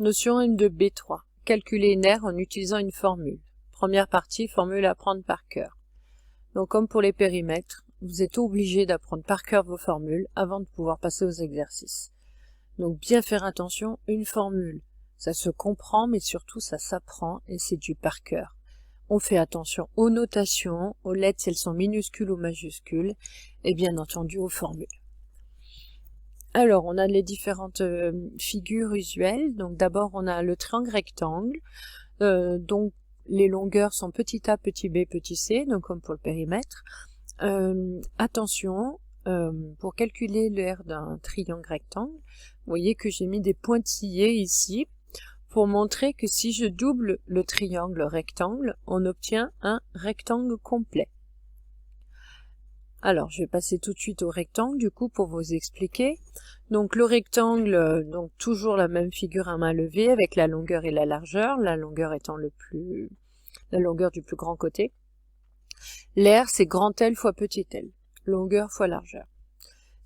Notion 1 de B3. Calculer une aire en utilisant une formule. Première partie, formule à apprendre par cœur. Donc comme pour les périmètres, vous êtes obligé d'apprendre par cœur vos formules avant de pouvoir passer aux exercices. Donc bien faire attention, une formule, ça se comprend mais surtout ça s'apprend et c'est du par cœur. On fait attention aux notations, aux lettres si elles sont minuscules ou majuscules et bien entendu aux formules. Alors, on a les différentes figures usuelles. Donc d'abord, on a le triangle rectangle. Donc les longueurs sont petit a, petit b, petit c, donc comme pour le périmètre. Attention, pour calculer l'aire d'un triangle rectangle, vous voyez que j'ai mis des pointillés ici pour montrer que si je double le triangle rectangle, on obtient un rectangle complet. Alors, je vais passer tout de suite au rectangle, du coup, pour vous expliquer. Donc, le rectangle, donc toujours la même figure à main levée, avec la longueur et la longueur étant la longueur du plus grand côté. L'aire, c'est grand L fois petit l, longueur fois largeur.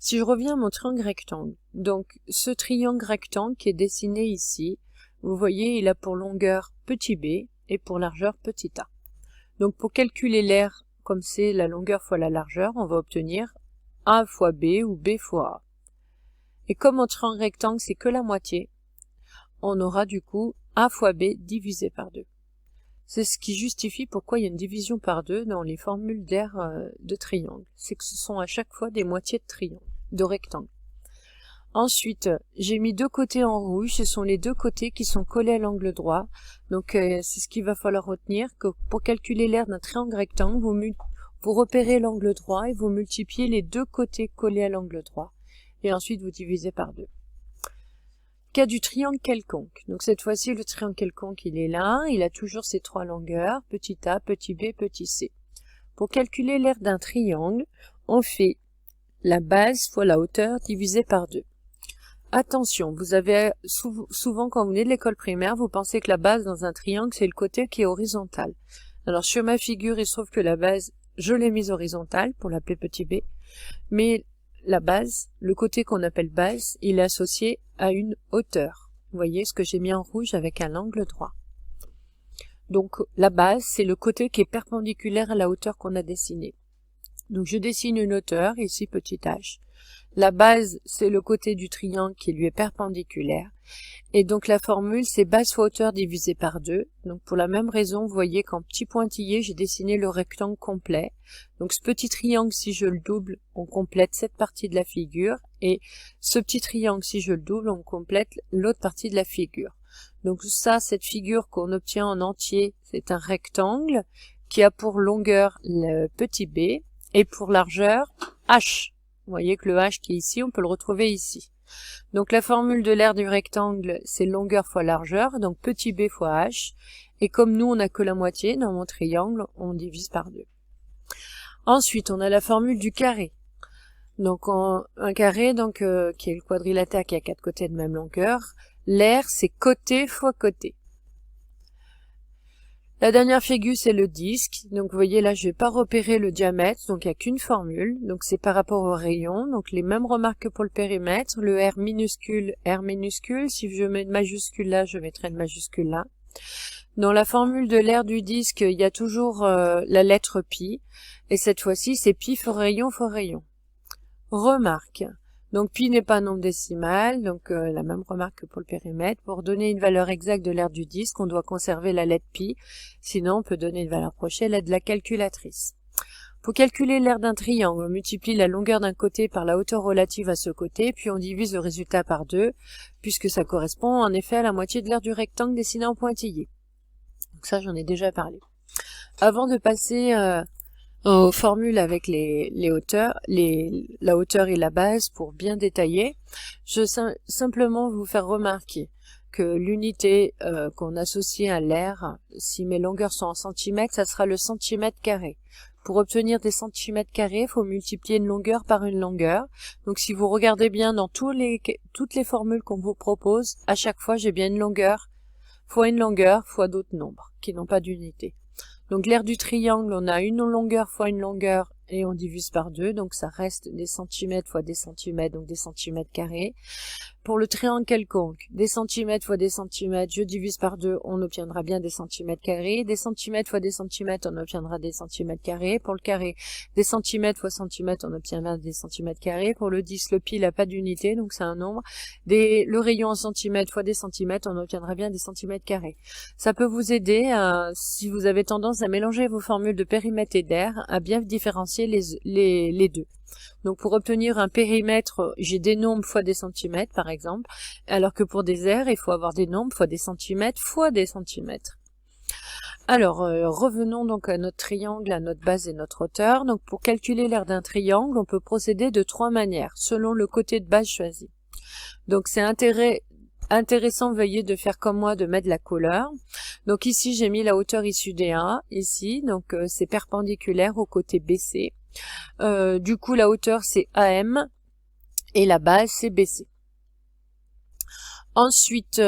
Si je reviens à mon triangle rectangle, donc ce triangle rectangle qui est dessiné ici, vous voyez, il a pour longueur petit b et pour largeur petit a. Donc, pour calculer l'aire, comme c'est la longueur fois la largeur, on va obtenir A fois B ou B fois A. Et comme en triangle rectangle, c'est que la moitié, on aura du coup A fois B divisé par 2. C'est ce qui justifie pourquoi il y a une division par 2 dans les formules d'aire de triangle. C'est que ce sont à chaque fois des moitiés de triangle, de rectangle. Ensuite, j'ai mis deux côtés en rouge, ce sont les deux côtés qui sont collés à l'angle droit. Donc c'est ce qu'il va falloir retenir, que pour calculer l'aire d'un triangle rectangle, vous repérez l'angle droit et vous multipliez les deux côtés collés à l'angle droit. Et ensuite vous divisez par 2. Cas du triangle quelconque. Donc cette fois-ci, le triangle quelconque, il est là, il a toujours ses trois longueurs, petit a, petit b, petit c. Pour calculer l'aire d'un triangle, on fait la base fois la hauteur divisée par 2. Attention, vous avez souvent quand vous venez de l'école primaire, vous pensez que la base dans un triangle, c'est le côté qui est horizontal. Alors sur ma figure, il se trouve que la base, je l'ai mise horizontale pour l'appeler petit b, mais la base, le côté qu'on appelle base, il est associé à une hauteur. Vous voyez ce que j'ai mis en rouge avec un angle droit. Donc la base, c'est le côté qui est perpendiculaire à la hauteur qu'on a dessinée. Donc je dessine une hauteur, ici petit h. La base, c'est le côté du triangle qui lui est perpendiculaire. Et donc la formule, c'est base fois hauteur divisé par 2. Donc pour la même raison, vous voyez qu'en petit pointillé, j'ai dessiné le rectangle complet. Donc ce petit triangle, si je le double, on complète cette partie de la figure. Et ce petit triangle, si je le double, on complète l'autre partie de la figure. Donc ça, cette figure qu'on obtient en entier, c'est un rectangle qui a pour longueur le petit b et pour largeur h. Vous voyez que le h qui est ici, on peut le retrouver ici. Donc la formule de l'aire du rectangle, c'est longueur fois largeur, donc petit b fois h. Et comme nous, on n'a que la moitié, dans mon triangle, on divise par 2. Ensuite, on a la formule du carré. Donc un carré, donc qui est le quadrilatère qui a 4 côtés de même longueur. L'aire, c'est côté fois côté. La dernière figure, c'est le disque. Donc, vous voyez, là, je vais pas repérer le diamètre. Donc, il n'y a qu'une formule. Donc, c'est par rapport au rayon. Donc, les mêmes remarques que pour le périmètre. Le R minuscule, R minuscule. Si je mets une majuscule là, je mettrai une majuscule là. Dans la formule de l'aire du disque, il y a toujours la lettre pi. Et cette fois-ci, c'est pi fois rayon fois rayon. Remarque. Donc pi n'est pas un nombre décimal, donc la même remarque que pour le périmètre. Pour donner une valeur exacte de l'aire du disque, on doit conserver la lettre pi, sinon on peut donner une valeur proche à l'aide de la calculatrice. Pour calculer l'aire d'un triangle, on multiplie la longueur d'un côté par la hauteur relative à ce côté, puis on divise le résultat par 2, puisque ça correspond en effet à la moitié de l'aire du rectangle dessiné en pointillé. Donc ça, j'en ai déjà parlé. Avant de passer aux formules avec les hauteurs, la hauteur et la base pour bien détailler, je veux simplement vous faire remarquer que l'unité qu'on associe à l'aire, si mes longueurs sont en centimètres, ça sera le centimètre carré. Pour obtenir des centimètres carrés, il faut multiplier une longueur par une longueur. Donc si vous regardez bien dans toutes les formules qu'on vous propose, à chaque fois j'ai bien une longueur fois d'autres nombres qui n'ont pas d'unité. Donc l'aire du triangle, on a une longueur fois une longueur et on divise par 2, donc ça reste des centimètres fois des centimètres, donc des centimètres carrés. pour le triangle quelconque, des centimètres fois des centimètres, je divise par 2, on obtiendra bien des centimètres carrés. Des centimètres fois des centimètres, on obtiendra des centimètres carrés. Pour le carré, des centimètres fois centimètres, on obtiendra des centimètres carrés. Pour le 10, le pi, il n'a pas d'unité, donc c'est un nombre. Le rayon en centimètres fois des centimètres, on obtiendra bien des centimètres carrés. Ça peut vous aider, si vous avez tendance à mélanger vos formules de périmètre et d'aire, à bien différencier les deux. Donc pour obtenir un périmètre, j'ai des nombres fois des centimètres par exemple, alors que pour des aires, il faut avoir des nombres fois des centimètres fois des centimètres. Alors revenons donc à notre triangle, à notre base et notre hauteur. Donc pour calculer l'aire d'un triangle, on peut procéder de 3 manières, selon le côté de base choisi. Donc c'est intéressant, veuillez de faire comme moi, de mettre la couleur. Donc ici j'ai mis la hauteur issue des A, ici, donc c'est perpendiculaire au côté BC. Du coup la hauteur c'est AM et la base c'est BC. Ensuite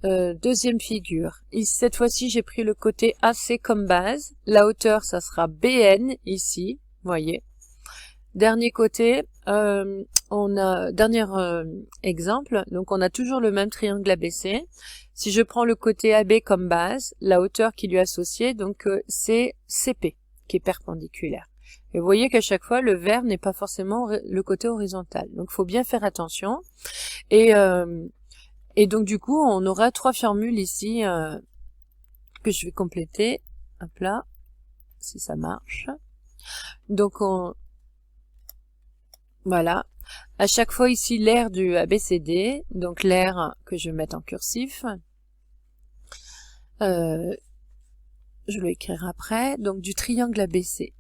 deuxième figure, cette fois-ci j'ai pris le côté AC comme base, la hauteur ça sera BN ici, voyez. Dernier côté, dernier exemple, donc on a toujours le même triangle ABC. Si je prends le côté AB comme base, la hauteur qui lui est associée, donc c'est CP qui est perpendiculaire. Et vous voyez qu'à chaque fois, le vert n'est pas forcément le côté horizontal. Donc, il faut bien faire attention. Et donc, du coup, on aura 3 formules ici que je vais compléter. Hop là, si ça marche. Donc, voilà. À chaque fois ici, l'aire du ABCD. Donc, l'aire que je vais mettre en cursif. Je vais l'écrire après. Donc, du triangle ABC.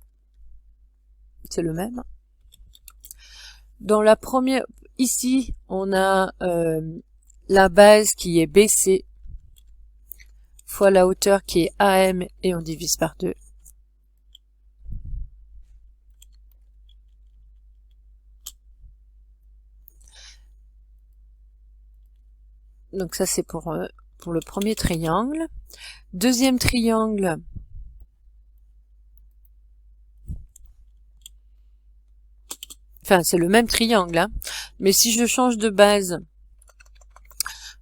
C'est le même. Dans la première, ici, on a la base qui est BC fois la hauteur qui est AM et on divise par 2. Donc ça c'est pour le premier triangle. Deuxième triangle, enfin c'est le même triangle, hein. Mais si je change de base,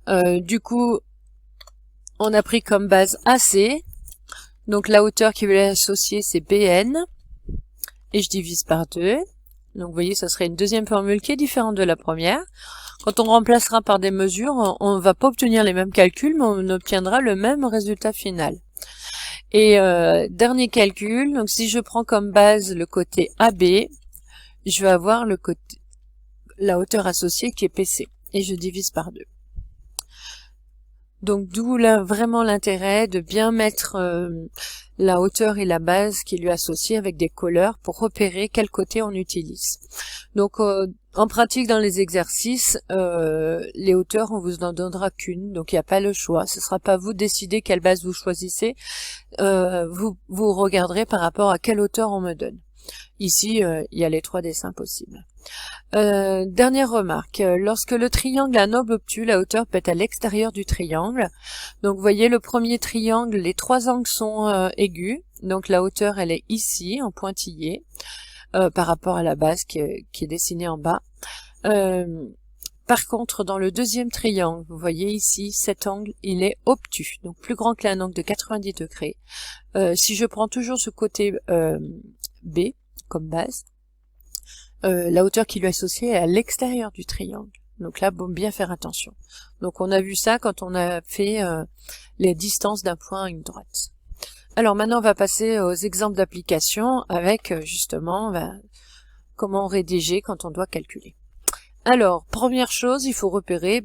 du coup on a pris comme base AC, donc la hauteur qui va l'associer c'est BN, et je divise par 2. Donc vous voyez, ça serait une deuxième formule qui est différente de la première. Quand on remplacera par des mesures, on ne va pas obtenir les mêmes calculs, mais on obtiendra le même résultat final. Et dernier calcul, donc si je prends comme base le côté AB, je vais avoir la hauteur associée qui est PC, et je divise par 2. Donc d'où vraiment l'intérêt de bien mettre la hauteur et la base qui lui est associée avec des colleurs pour repérer quel côté on utilise. Donc en pratique dans les exercices, les hauteurs on vous en donnera qu'une, donc il n'y a pas le choix. Ce sera pas vous de décider quelle base vous choisissez, vous regarderez par rapport à quelle hauteur on me donne. Ici, il y a les 3 dessins possibles. Dernière remarque, lorsque le triangle a un angle obtus, la hauteur peut être à l'extérieur du triangle. Donc vous voyez le premier triangle, les 3 angles sont aigus, donc la hauteur elle est ici en pointillé par rapport à la base qui est dessinée en bas. Par contre dans le deuxième triangle, vous voyez ici cet angle il est obtus, donc plus grand qu'un angle de 90 degrés. Si je prends toujours ce côté B comme base, la hauteur qui lui est associée est à l'extérieur du triangle. Donc là, bon, bien faire attention. Donc on a vu ça quand on a fait les distances d'un point à une droite. Alors maintenant, on va passer aux exemples d'application avec justement comment rédiger quand on doit calculer. Alors, première chose, il faut repérer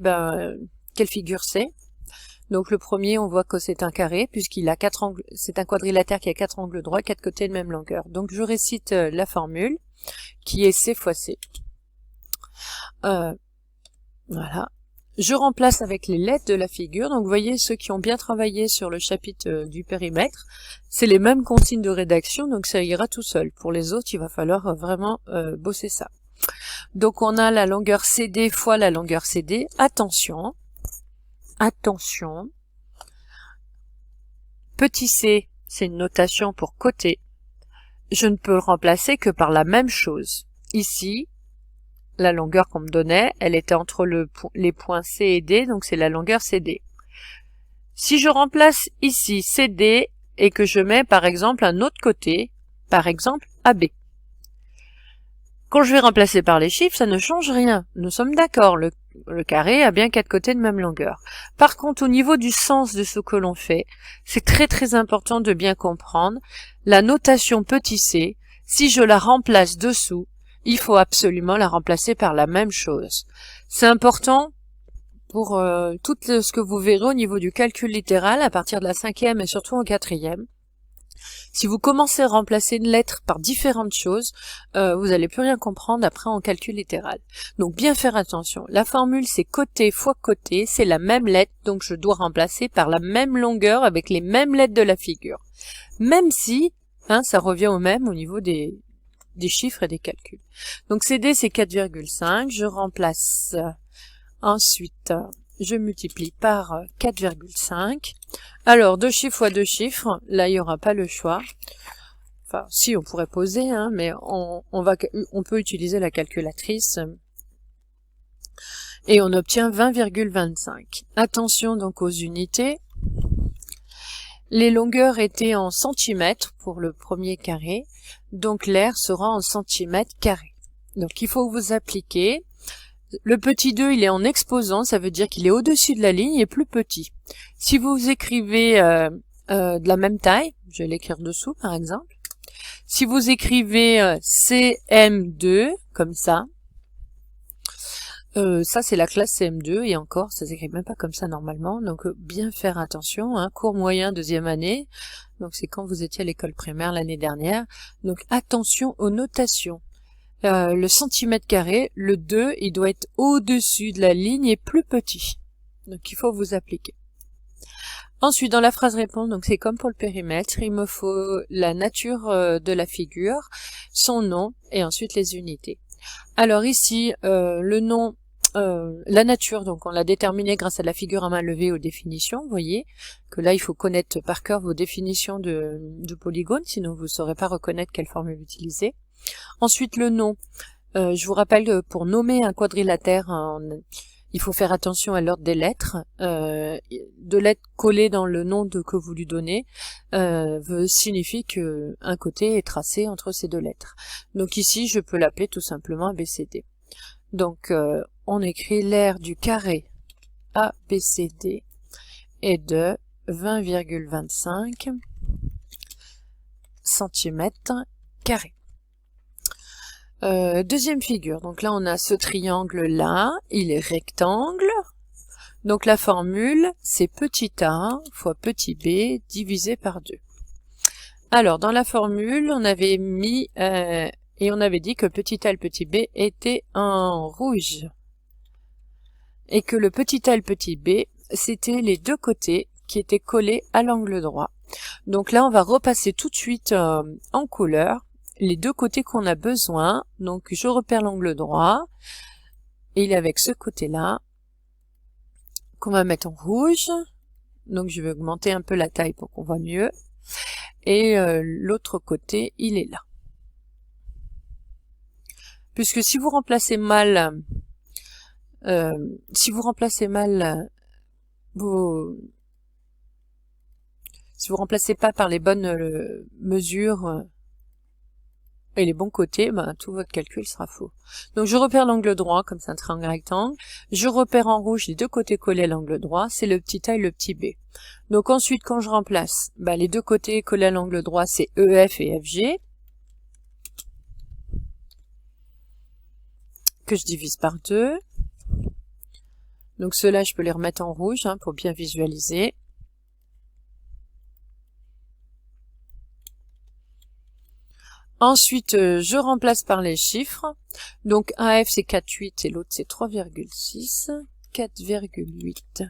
quelle figure c'est. Donc le premier, on voit que c'est un carré, puisqu'il a 4 angles, c'est un quadrilatère qui a 4 angles droits, 4 côtés de même longueur. Donc je récite la formule, qui est C fois C. Voilà. Je remplace avec les lettres de la figure. Donc vous voyez, ceux qui ont bien travaillé sur le chapitre du périmètre, c'est les mêmes consignes de rédaction, donc ça ira tout seul. Pour les autres, il va falloir vraiment bosser ça. Donc on a la longueur CD fois la longueur CD. Attention, attention. Petit c, c'est une notation pour côté. Je ne peux le remplacer que par la même chose. Ici, la longueur qu'on me donnait, elle était entre les points C et D, donc c'est la longueur CD. Si je remplace ici CD et que je mets par exemple un autre côté, par exemple AB. Quand je vais remplacer par les chiffres, ça ne change rien. Nous sommes d'accord, le carré a bien 4 côtés de même longueur. Par contre, au niveau du sens de ce que l'on fait, c'est très important de bien comprendre. La notation petit c, si je la remplace dessous, il faut absolument la remplacer par la même chose. C'est important pour tout ce que vous verrez au niveau du calcul littéral à partir de la 5e et surtout en 4e. Si vous commencez à remplacer une lettre par différentes choses, vous n'allez plus rien comprendre après en calcul littéral. Donc bien faire attention. La formule c'est côté fois côté, c'est la même lettre, donc je dois remplacer par la même longueur avec les mêmes lettres de la figure. Même si ça revient au même au niveau des chiffres et des calculs. Donc CD c'est 4,5, je remplace ensuite, je multiplie par 4,5. Alors, 2 chiffres fois 2 chiffres, là, il n'y aura pas le choix. Enfin, si, on pourrait poser, mais on peut utiliser la calculatrice. Et on obtient 20,25. Attention donc aux unités. Les longueurs étaient en centimètres pour le premier carré, donc l'air sera en centimètres carrés. Donc, il faut vous appliquer. Le petit 2, il est en exposant, ça veut dire qu'il est au-dessus de la ligne et plus petit. Si vous écrivez de la même taille, je vais l'écrire dessous par exemple. Si vous écrivez CM2, comme ça c'est la classe CM2 et encore, ça s'écrit même pas comme ça normalement, donc bien faire attention, cours moyen deuxième année, donc c'est quand vous étiez à l'école primaire l'année dernière, donc attention aux notations. Le centimètre carré, le 2, il doit être au-dessus de la ligne et plus petit. Donc il faut vous appliquer. Ensuite, dans la phrase réponse, donc c'est comme pour le périmètre, il me faut la nature de la figure, son nom et ensuite les unités. Alors ici, le nom, la nature, donc on l'a déterminé grâce à la figure à main levée aux définitions. Vous voyez que là, il faut connaître par cœur vos définitions de polygone, sinon vous ne saurez pas reconnaître quelle formule utiliser. Ensuite, le nom. Je vous rappelle que pour nommer un quadrilatère, il faut faire attention à l'ordre des lettres. Deux lettres collées dans le nom que vous lui donnez signifie qu'un côté est tracé entre ces deux lettres. Donc ici, je peux l'appeler tout simplement ABCD. Donc, on écrit l'aire du carré ABCD est de 20,25 cm². Deuxième figure, donc là on a ce triangle là, il est rectangle, donc la formule c'est petit a fois petit b divisé par 2. Alors dans la formule on avait mis et on avait dit que petit a et le petit b étaient en rouge et que le petit a et le petit b c'était les deux côtés qui étaient collés à l'angle droit. Donc là on va repasser tout de suite en couleur les deux côtés qu'on a besoin. Donc je repère l'angle droit et il est avec ce côté-là qu'on va mettre en rouge. Donc je vais augmenter un peu la taille pour qu'on voit mieux. Et l'autre côté, il est là. Puisque si vous remplacez mal, si vous remplacez pas par les bonnes mesures et les bons côtés, tout votre calcul sera faux. Donc je repère l'angle droit, comme c'est un triangle rectangle. Je repère en rouge les deux côtés collés à l'angle droit, c'est le petit a et le petit b. Donc ensuite, quand je remplace, les deux côtés collés à l'angle droit, c'est EF et FG, que je divise par 2. Donc ceux-là, je peux les remettre en rouge pour bien visualiser. Ensuite, je remplace par les chiffres. Donc, AF, c'est 4,8 et l'autre, c'est 3,6. 4,8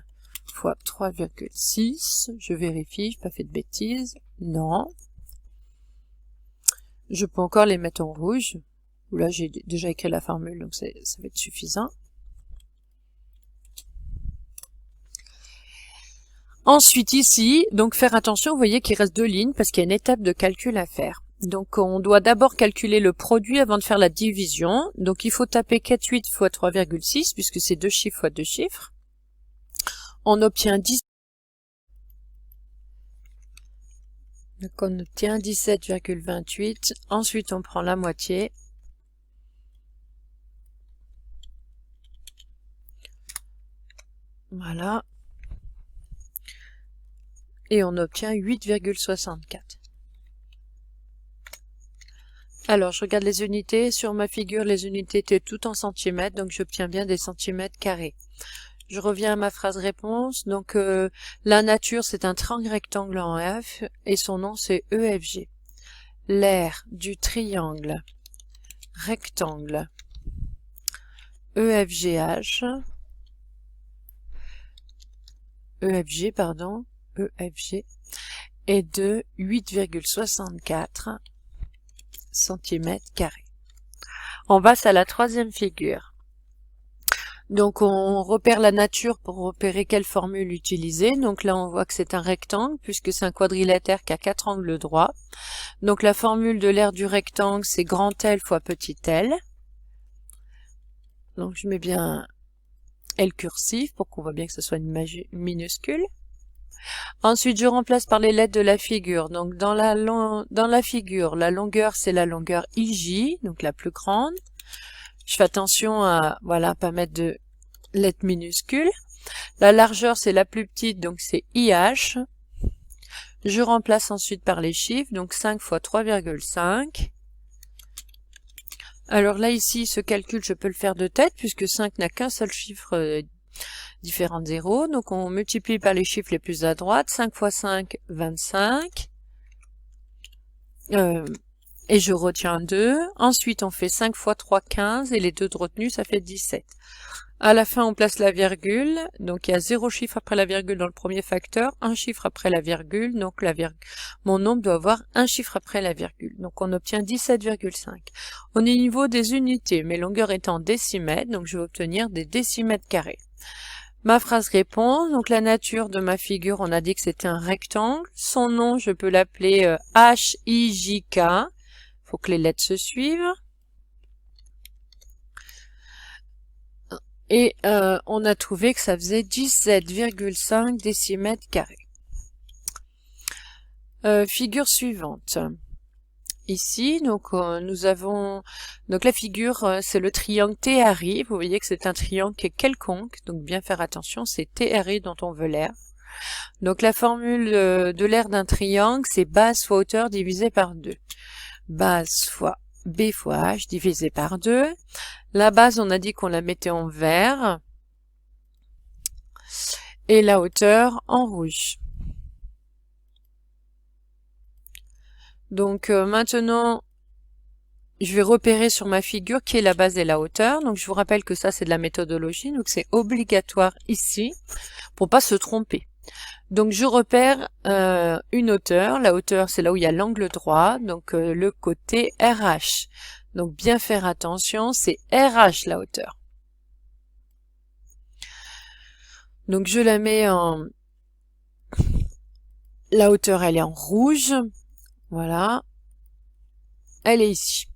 fois 3,6. Je vérifie, je n'ai pas fait de bêtises. Non. Je peux encore les mettre en rouge. Là, j'ai déjà écrit la formule, donc ça va être suffisant. Ensuite, ici, donc faire attention, vous voyez qu'il reste deux lignes parce qu'il y a une étape de calcul à faire. Donc on doit d'abord calculer le produit avant de faire la division. Donc il faut taper 4,8 fois 3,6 puisque c'est 2 chiffres fois 2 chiffres. On obtient 10. Donc on obtient 17,28. Ensuite on prend la moitié. Voilà. Et on obtient 8,64. Alors, je regarde les unités. Sur ma figure, les unités étaient toutes en centimètres, donc j'obtiens bien des centimètres carrés. Je reviens à ma phrase réponse. Donc, la nature, c'est un triangle rectangle en F, et son nom, c'est EFG. L'aire du triangle rectangle EFG est de 8,64 cm². On passe à la troisième figure. Donc on repère la nature pour repérer quelle formule utiliser. Donc là on voit que c'est un rectangle puisque c'est un quadrilatère qui a 4 angles droits. Donc la formule de l'aire du rectangle c'est grand L fois petit l. Donc je mets bien L cursif pour qu'on voit bien que ce soit une minuscule. Ensuite, je remplace par les lettres de la figure. Donc, dans la figure, la longueur, c'est la longueur IJ, donc la plus grande. Je fais attention à, voilà, pas mettre de lettres minuscules. La largeur, c'est la plus petite, donc c'est IH. Je remplace ensuite par les chiffres, donc 5 fois 3,5. Alors là, ici, ce calcul, je peux le faire de tête, puisque 5 n'a qu'un seul chiffre différents zéros, donc on multiplie par les chiffres les plus à droite, 5 fois 5, 25, et je retiens 2, ensuite on fait 5 fois 3, 15, et les deux de retenue, ça fait 17. À la fin, on place la virgule, donc il y a 0 chiffre après la virgule dans le premier facteur, un chiffre après la virgule, donc mon nombre doit avoir un chiffre après la virgule, donc on obtient 17,5. On est au niveau des unités, mes longueurs étant décimètres, donc je vais obtenir des décimètres carrés. Ma phrase réponse, donc la nature de ma figure, on a dit que c'était un rectangle. Son nom, je peux l'appeler HIJK. Il faut que les lettres se suivent. Et on a trouvé que ça faisait 17,5 décimètres carrés. Figure suivante. Ici, donc nous avons donc la figure, c'est le triangle TRI. Vous voyez que c'est un triangle qui est quelconque, donc bien faire attention, c'est TRI dont on veut l'aire. Donc la formule de l'aire d'un triangle, c'est base fois hauteur divisé par 2. Base fois B fois H divisé par 2. La base, on a dit qu'on la mettait en vert. Et la hauteur en rouge. Donc maintenant, je vais repérer sur ma figure qui est la base et la hauteur. Donc je vous rappelle que ça c'est de la méthodologie, donc c'est obligatoire ici pour pas se tromper. Donc je repère une hauteur. La hauteur c'est là où il y a l'angle droit, donc le côté RH. Donc bien faire attention, c'est RH la hauteur. Donc je la mets en... La hauteur elle est en rouge. Voilà. Elle est ici.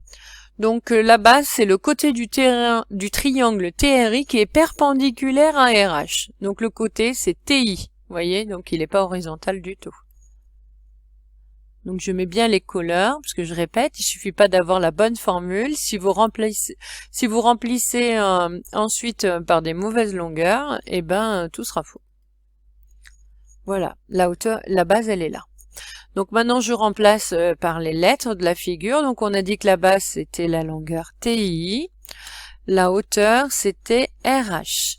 Donc la base, c'est le côté du triangle TRI qui est perpendiculaire à RH. Donc le côté, c'est TI. Vous voyez, donc il n'est pas horizontal du tout. Donc je mets bien les couleurs, parce que je répète, il suffit pas d'avoir la bonne formule. Si vous remplissez ensuite par des mauvaises longueurs, eh ben tout sera faux. Voilà, la hauteur, la base, elle est là. Donc maintenant, je remplace par les lettres de la figure. Donc on a dit que la base, c'était la longueur TI. La hauteur, c'était RH.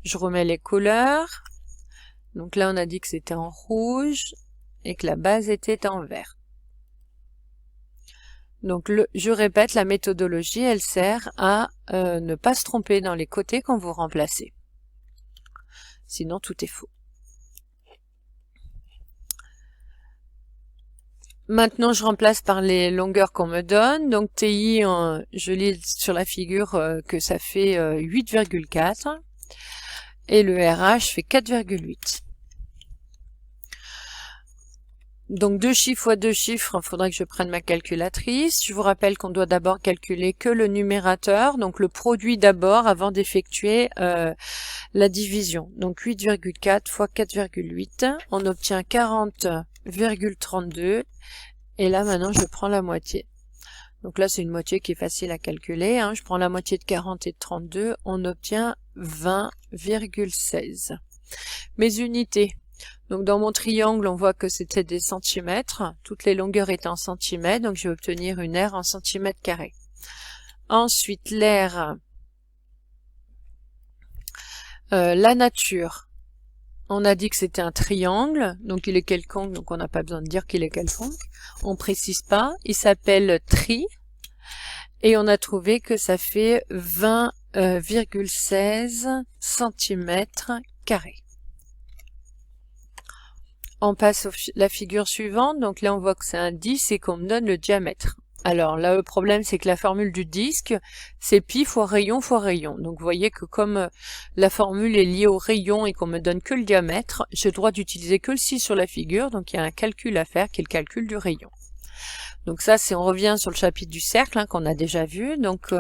Je remets les couleurs. Donc là, on a dit que c'était en rouge et que la base était en vert. Donc je répète, la méthodologie, elle sert à ne pas se tromper dans les côtés quand vous remplacez. Sinon, tout est faux. Maintenant, je remplace par les longueurs qu'on me donne. Donc TI, je lis sur la figure que ça fait 8,4 et le RH fait 4,8. Donc 2 chiffres fois 2 chiffres, il faudrait que je prenne ma calculatrice. Je vous rappelle qu'on doit d'abord calculer que le numérateur, donc le produit d'abord avant d'effectuer la division. Donc 8,4 fois 4,8, on obtient 40,32. Et là maintenant je prends la moitié. Donc là c'est une moitié qui est facile à calculer. Hein. Je prends la moitié de 40 et de 32, on obtient 20,16. Mes unités. Donc dans mon triangle, on voit que c'était des centimètres. Toutes les longueurs étaient en centimètres, donc je vais obtenir une aire en centimètres carrés. Ensuite, l'aire, la nature. On a dit que c'était un triangle, donc il est quelconque, donc on n'a pas besoin de dire qu'il est quelconque. On précise pas. Il s'appelle tri. Et on a trouvé que ça fait 20,16 centimètres carrés. On passe à la figure suivante, donc là on voit que c'est un disque et qu'on me donne le diamètre. Alors là le problème c'est que la formule du disque c'est pi fois rayon fois rayon. Donc vous voyez que comme la formule est liée au rayon et qu'on me donne que le diamètre, j'ai le droit d'utiliser que le 6 sur la figure, donc il y a un calcul à faire qui est le calcul du rayon. Donc ça c'est on revient sur le chapitre du cercle hein, qu'on a déjà vu. Donc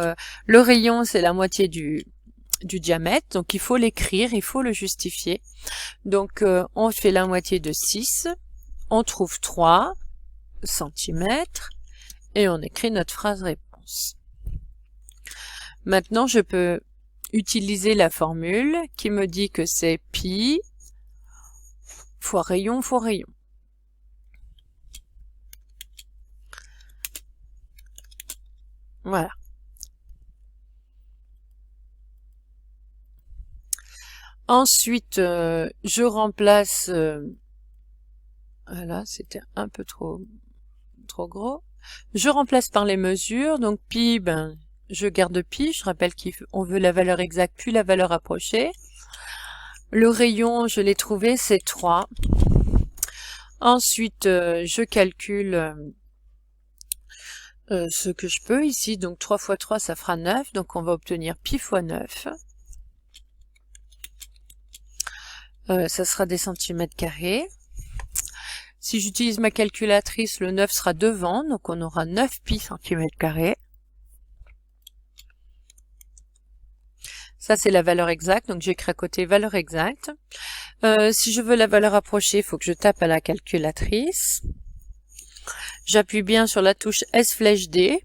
le rayon c'est la moitié du diamètre, donc il faut l'écrire, il faut le justifier. Donc on fait la moitié de 6, on trouve 3 cm et on écrit notre phrase réponse. Maintenant je peux utiliser la formule qui me dit que c'est pi fois rayon fois rayon. Voilà. Ensuite, je remplace... voilà, c'était un peu trop gros. Je remplace par les mesures. Donc pi, ben, je garde pi. Je rappelle qu'on veut la valeur exacte puis la valeur approchée. Le rayon, je l'ai trouvé, c'est 3. Ensuite, je calcule ce que je peux ici. Donc 3 fois 3, ça fera 9. Donc on va obtenir pi fois 9. Ça sera des centimètres carrés. Si j'utilise ma calculatrice, le 9 sera devant, donc on aura 9 pi centimètres carrés. Ça, c'est la valeur exacte, donc j'écris à côté valeur exacte. Si je veux la valeur approchée, il faut que je tape à la calculatrice. J'appuie bien sur la touche S flèche D.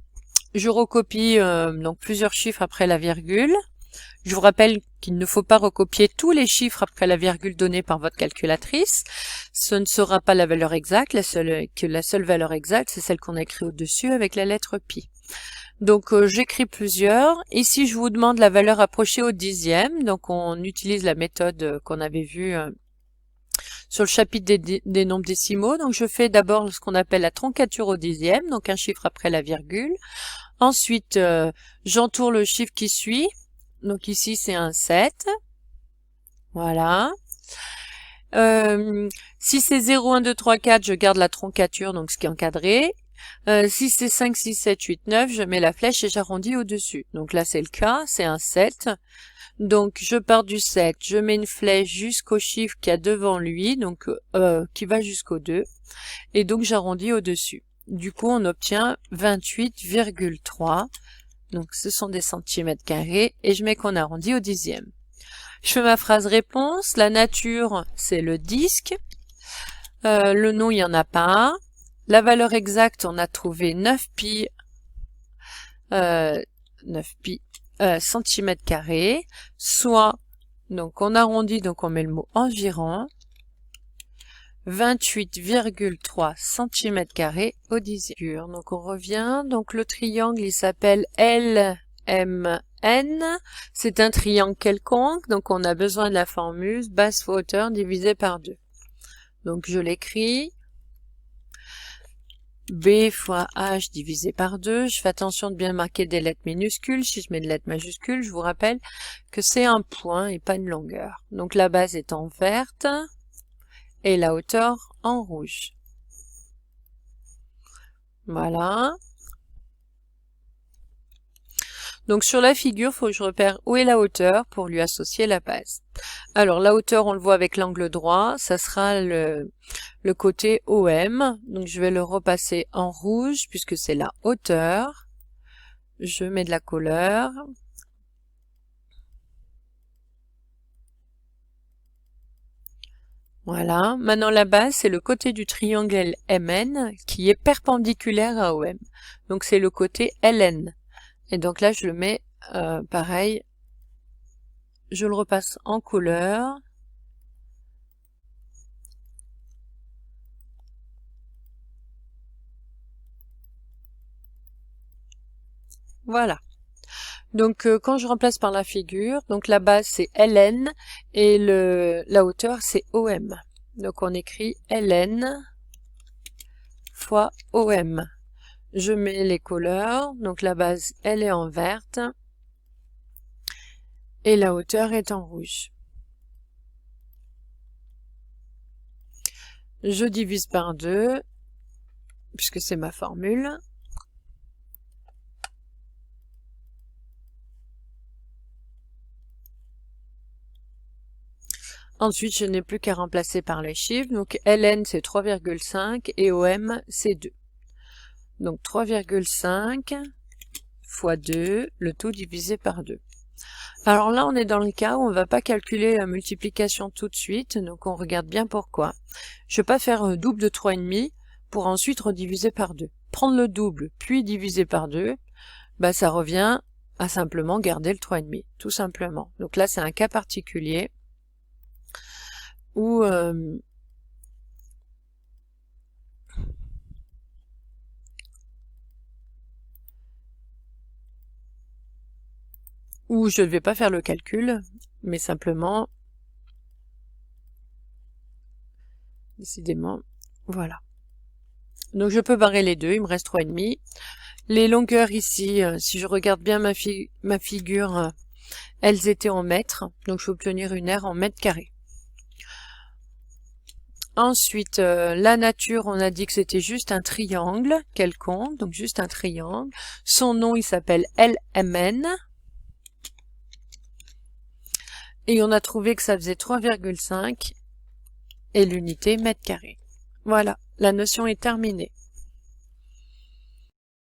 Je recopie donc plusieurs chiffres après la virgule. Je vous rappelle qu'il ne faut pas recopier tous les chiffres après la virgule donnée par votre calculatrice. Ce ne sera pas la valeur exacte, la seule valeur exacte, c'est celle qu'on a écrite au-dessus avec la lettre pi. Donc j'écris plusieurs. Ici, je vous demande la valeur approchée au dixième. Donc on utilise la méthode qu'on avait vue sur le chapitre des nombres décimaux. Donc je fais d'abord ce qu'on appelle la troncature au dixième, donc un chiffre après la virgule. Ensuite, j'entoure le chiffre qui suit. Donc ici, c'est un 7. Voilà. Si c'est 0, 1, 2, 3, 4, je garde la troncature, donc ce qui est encadré. Si c'est 5, 6, 7, 8, 9, je mets la flèche et j'arrondis au-dessus. Donc là, c'est le cas, c'est un 7. Donc je pars du 7, je mets une flèche jusqu'au chiffre qui a devant lui, donc qui va jusqu'au 2. Et donc j'arrondis au-dessus. Du coup, on obtient 28,3. Donc ce sont des centimètres carrés et je mets qu'on arrondit au dixième. Je fais ma phrase réponse. La nature, c'est le disque. Le nom, il n'y en a pas. La valeur exacte, on a trouvé 9 pi centimètres carrés, soit, donc on arrondit, donc on met le mot environ, 28,3 cm carrés au dixième. Donc on revient, donc le triangle il s'appelle LMN, c'est un triangle quelconque, donc on a besoin de la formule base fois hauteur divisé par 2. Donc je l'écris, B fois H divisé par 2, je fais attention de bien marquer des lettres minuscules, si je mets des lettres majuscules, je vous rappelle que c'est un point et pas une longueur. Donc la base est en verte, et la hauteur en rouge. Voilà. Donc sur la figure, il faut que je repère où est la hauteur pour lui associer la base. Alors la hauteur, on le voit avec l'angle droit, ça sera le côté OM. Donc je vais le repasser en rouge puisque c'est la hauteur. Je mets de la couleur. Voilà. Maintenant la base, c'est le côté du triangle MN qui est perpendiculaire à OM. Donc c'est le côté LN. Et donc là, je le mets pareil. Je le repasse en couleur. Voilà. Donc quand je remplace par la figure, donc la base c'est LN et la hauteur c'est OM. Donc on écrit LN fois OM. Je mets les couleurs, donc la base elle est en verte et la hauteur est en rouge. Je divise par 2 puisque c'est ma formule. Ensuite, je n'ai plus qu'à remplacer par les chiffres. Donc LN c'est 3,5 et OM c'est 2. Donc 3,5 fois 2, le tout divisé par 2. Alors là, on est dans le cas où on ne va pas calculer la multiplication tout de suite, donc on regarde bien pourquoi. Je ne vais pas faire double de 3,5 pour ensuite rediviser par 2. Prendre le double, puis diviser par 2, bah, ça revient à simplement garder le 3,5, tout simplement. Donc là, c'est un cas particulier où je ne vais pas faire le calcul, mais simplement, décidément, voilà. Donc je peux barrer les deux, il me reste 3,5. Les longueurs ici, si je regarde bien ma figure, elles étaient en mètres, donc je vais obtenir une aire en mètres carrés. Ensuite, la nature, on a dit que c'était juste un triangle quelconque, donc juste un triangle. Son nom, il s'appelle LMN. Et on a trouvé que ça faisait 3,5 et l'unité mètre carré. Voilà, la notion est terminée.